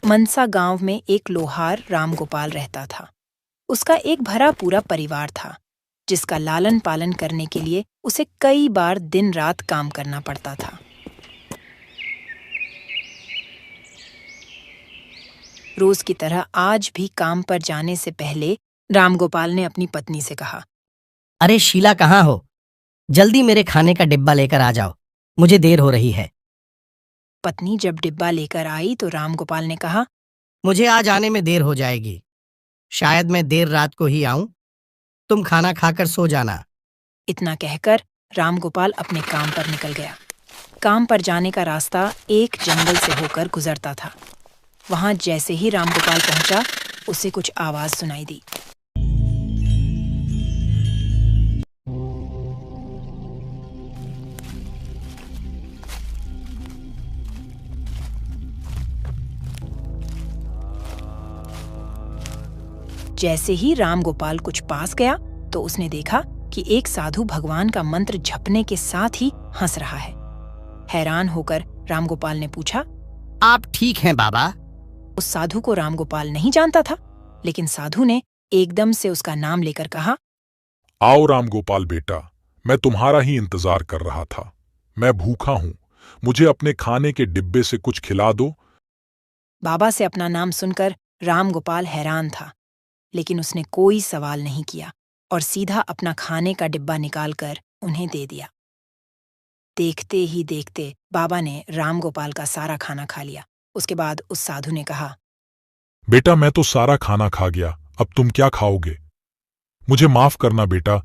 मनसा गांव में एक लोहार रामगोपाल रहता था। उसका एक भरा पूरा परिवार था, जिसका लालन पालन करने के लिए उसे कई बार दिन रात काम करना पड़ता था। रोज की तरह आज भी काम पर जाने से पहले रामगोपाल ने अपनी पत्नी से कहा, अरे शीला, कहाँ हो? जल्दी मेरे खाने का डिब्बा लेकर आ जाओ, मुझे देर हो रही है। पत्नी जब डिब्बा लेकर आई तो रामगोपाल ने कहा, मुझे आज आने में देर हो जाएगी, शायद मैं देर रात को ही आऊं। तुम खाना खाकर सो जाना। इतना कहकर रामगोपाल अपने काम पर निकल गया। काम पर जाने का रास्ता एक जंगल से होकर गुजरता था। वहां जैसे ही रामगोपाल पहुंचा, उसे कुछ आवाज सुनाई दी। जैसे ही रामगोपाल कुछ पास गया तो उसने देखा कि एक साधु भगवान का मंत्र जपने के साथ ही हंस रहा है। हैरान होकर रामगोपाल ने पूछा, आप ठीक हैं बाबा? उस साधु को रामगोपाल नहीं जानता था, लेकिन साधु ने एकदम से उसका नाम लेकर कहा, आओ रामगोपाल बेटा, मैं तुम्हारा ही इंतजार कर रहा था। मैं भूखा हूं, मुझे अपने खाने के डिब्बे से कुछ खिला दो। बाबा से अपना नाम सुनकर रामगोपाल हैरान था, लेकिन उसने कोई सवाल नहीं किया और सीधा अपना खाने का डिब्बा निकालकर उन्हें दे दिया। देखते ही देखते बाबा ने रामगोपाल का सारा खाना खा लिया। उसके बाद उस साधु ने कहा, बेटा, मैं तो सारा खाना खा गया, अब तुम क्या खाओगे? मुझे माफ करना बेटा।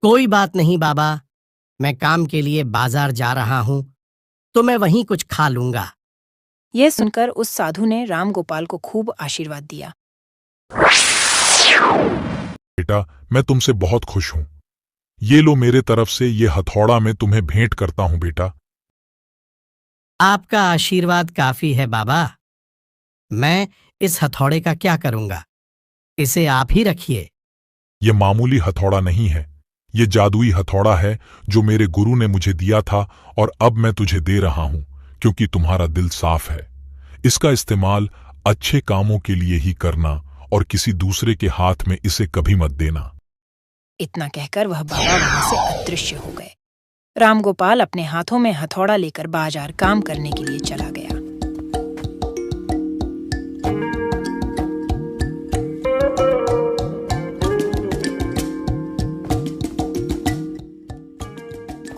कोई बात नहीं बाबा, मैं काम के लिए बाजार जा रहा हूं, तो मैं वहीं कुछ खा लूंगा। यह सुनकर उस साधु ने रामगोपाल को खूब आशीर्वाद दिया। बेटा, मैं तुमसे बहुत खुश हूं। ये लो, मेरे तरफ से ये हथौड़ा मैं तुम्हें भेंट करता हूं बेटा। आपका आशीर्वाद काफी है बाबा। मैं इस हथौड़े का क्या करूंगा? इसे आप ही रखिए। ये मामूली हथौड़ा नहीं है, ये जादुई हथौड़ा है जो मेरे गुरु ने मुझे दिया था और अब मैं तुझे दे रहा हूं, क्योंकि तुम्हारा दिल साफ है। इसका इस्तेमाल अच्छे कामों के लिए ही करना और किसी दूसरे के हाथ में इसे कभी मत देना। इतना कहकर वह बाबा वहां से अदृश्य हो गए। रामगोपाल अपने हाथों में हथौड़ा लेकर बाजार काम करने के लिए चला गया।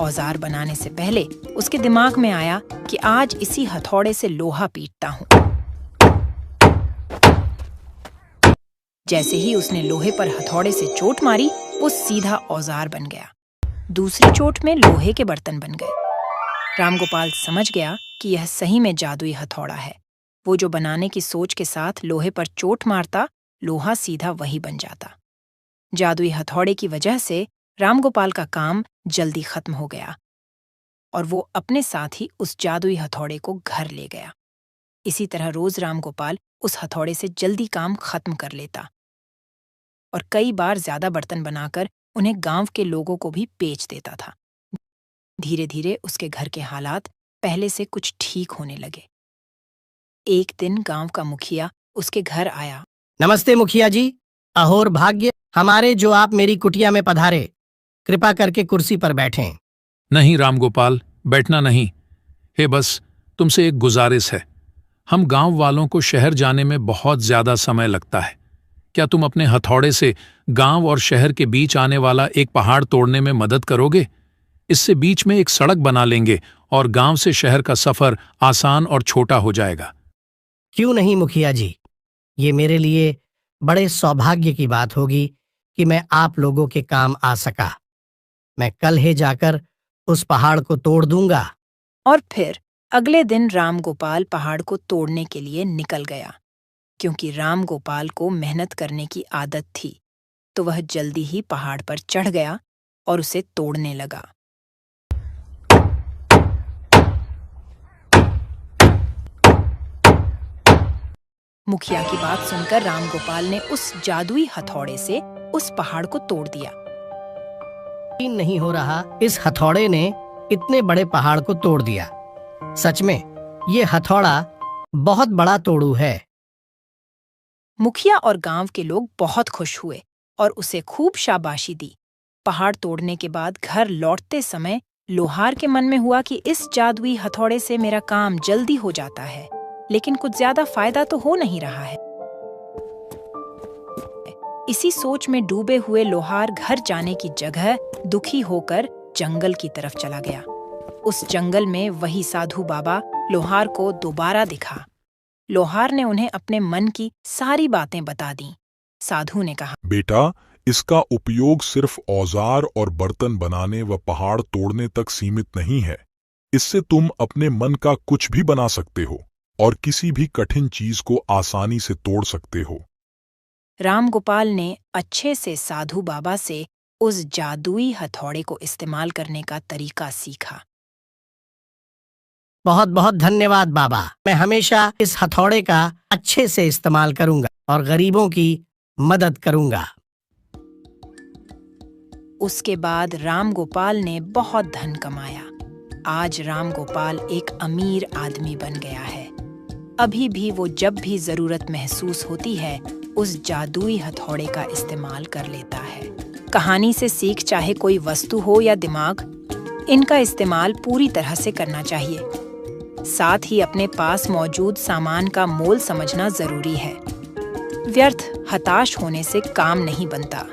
औजार बनाने से पहले उसके दिमाग में आया कि आज इसी हथौड़े से लोहा पीटता हूं। जैसे ही उसने लोहे पर हथौड़े से चोट मारी, वो सीधा औजार बन गया। दूसरी चोट में लोहे के बर्तन बन गए। रामगोपाल समझ गया कि यह सही में जादुई हथौड़ा है। वो जो बनाने की सोच के साथ लोहे पर चोट मारता, लोहा सीधा वही बन जाता। जादुई हथौड़े की वजह से रामगोपाल का काम जल्दी खत्म हो गया और वो अपने साथ ही उस जादुई हथौड़े को घर ले गया। इसी तरह रोज रामगोपाल उस हथौड़े से जल्दी काम खत्म कर लेता और कई बार ज्यादा बर्तन बनाकर उन्हें गांव के लोगों को भी बेच देता था। धीरे धीरे उसके घर के हालात पहले से कुछ ठीक होने लगे। एक दिन गांव का मुखिया उसके घर आया। नमस्ते मुखिया जी, अहोर भाग्य हमारे जो आप मेरी कुटिया में पधारे। कृपा करके कुर्सी पर बैठें। नहीं रामगोपाल, बैठना नहीं है, बस तुमसे एक गुजारिश है। हम गांव वालों को शहर जाने में बहुत ज्यादा समय लगता है। क्या तुम अपने हथौड़े से गांव और शहर के बीच आने वाला एक पहाड़ तोड़ने में मदद करोगे? इससे बीच में एक सड़क बना लेंगे और गांव से शहर का सफर आसान और छोटा हो जाएगा। क्यों नहीं मुखिया जी, ये मेरे लिए बड़े सौभाग्य की बात होगी कि मैं आप लोगों के काम आ सका। मैं कल ही जाकर उस पहाड़ को तोड़ दूंगा। और फिर अगले दिन रामगोपाल पहाड़ को तोड़ने के लिए निकल गया। क्योंकि रामगोपाल को मेहनत करने की आदत थी, तो वह जल्दी ही पहाड़ पर चढ़ गया और उसे तोड़ने लगा। मुखिया की बात सुनकर रामगोपाल ने उस जादुई हथौड़े से उस पहाड़ को तोड़ दिया। यकीन नहीं हो रहा, इस हथौड़े ने इतने बड़े पहाड़ को तोड़ दिया। सच में ये हथौड़ा बहुत बड़ा तोड़ू है। मुखिया और गांव के लोग बहुत खुश हुए और उसे खूब शाबाशी दी। पहाड़ तोड़ने के बाद घर लौटते समय लोहार के मन में हुआ कि इस जादुई हथौड़े से मेरा काम जल्दी हो जाता है, लेकिन कुछ ज्यादा फायदा तो हो नहीं रहा है। इसी सोच में डूबे हुए लोहार घर जाने की जगह दुखी होकर जंगल की तरफ चला गया। उस जंगल में वही साधु बाबा लोहार को दोबारा दिखा। लोहार ने उन्हें अपने मन की सारी बातें बता दी। साधु ने कहा, बेटा, इसका उपयोग सिर्फ औजार और बर्तन बनाने व पहाड़ तोड़ने तक सीमित नहीं है। इससे तुम अपने मन का कुछ भी बना सकते हो और किसी भी कठिन चीज को आसानी से तोड़ सकते हो। रामगोपाल ने अच्छे से साधु बाबा से उस जादुई हथौड़े को इस्तेमाल करने का तरीका सीखा। बहुत बहुत धन्यवाद बाबा। मैं हमेशा इस हथौड़े का अच्छे से इस्तेमाल करूंगा और गरीबों की मदद करूंगा। उसके बाद रामगोपाल ने बहुत धन कमाया। आज रामगोपाल एक अमीर आदमी बन गया है। अभी भी वो जब भी जरूरत महसूस होती है उस जादुई हथौड़े का इस्तेमाल कर लेता है। कहानी से सीख चाहे कोई वस्तु हो या दिमाग, इनका इस्तेमाल पूरी तरह से करना चाहिए। साथ ही अपने पास मौजूद सामान का मोल समझना जरूरी है। व्यर्थ हताश होने से काम नहीं बनता।